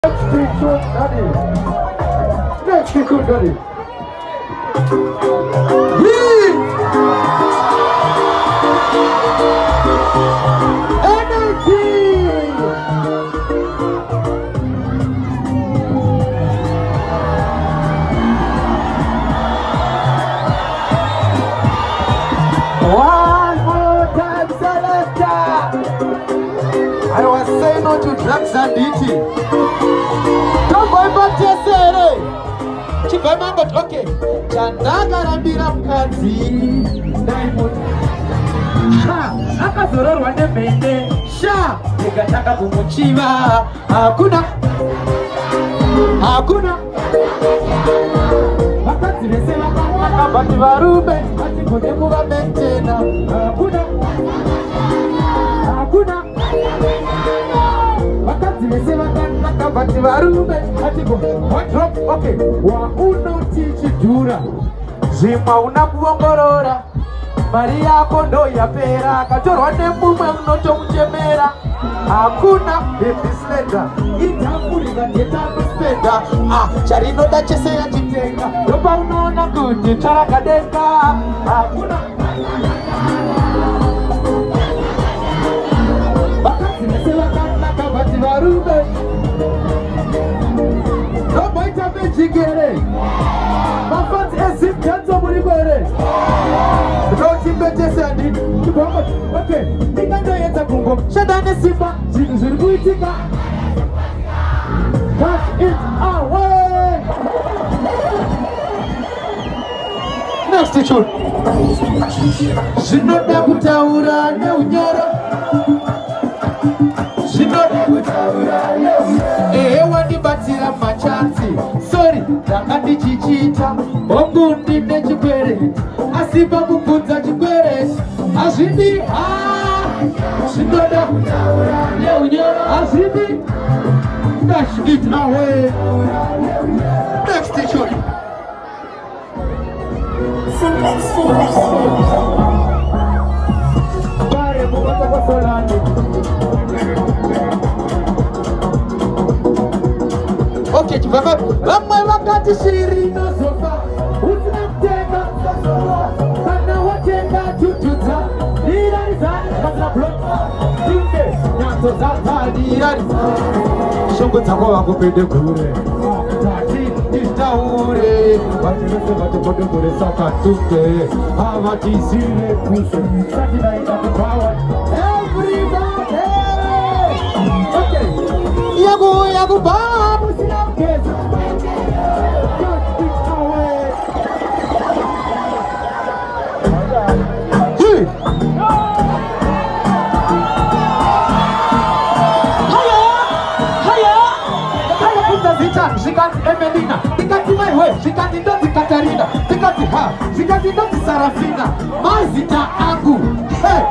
Next quick daddy. I was saying no to drugs and eating. Don't go back to your city. Chivamanga, okay. Chandaga rambira mkazi. Diamond. Ha, akazororo wande mende. Sha, nikataka kumuchiva. Hakuna. Wakati mesema kama bati varume, ati kode kuwa mentena. Hakuna. Wakati mesema kama bati varume, ati kode drop. Okay, wa uno tichi dura. Zima unakuongorora. Mari yako ndo yapera. Kachorwa nemumwe mnoto mchemera. Hakuna baby slender. Itafurika tetano spenda. Charino da chese ya chitenga. Dopa unaona kuti charakadenga. Hakuna. Wakati mesema kama bati varume. Dopa itapechikere. Mafati esim kanzo mulibere. Rochimbe sandi. Okay. Nikando yeta kumbo. Shadane simba. Ziriguitika. Touch it away. Next tune. Zinoda kutaura ne unyoro. Zinoda kutaura ne unyoro. Wandi batira machansi. Sorry, takandi chichita. Ongundi ne chipere. Asiba kupunza chipere. Azindi. Zinoda kutaura ne unyoro. Azindi. Dash it away. Next tune. Pare mubata kwa solani. Okay, chivava. Vamwe wakati shirino sofa. Utinateka sofa. Kana watenga tutuza. Dirariza. Kata blok. Tinde. Nyanto zata dirariza. Shongo takwa wako pende kure. Itaure, batirese batepode kure sakatuke. Avatizile kuse. Sakina ina kupawa. Everybody. Okay. Yagu babu sinamkeza. Just it away. Hey. Zikati Emelina, zikati Maiwe, zikati Ndoti Katarina, zikati Ha, zikati Ndoti Sarafina, Mazita Angu, hey,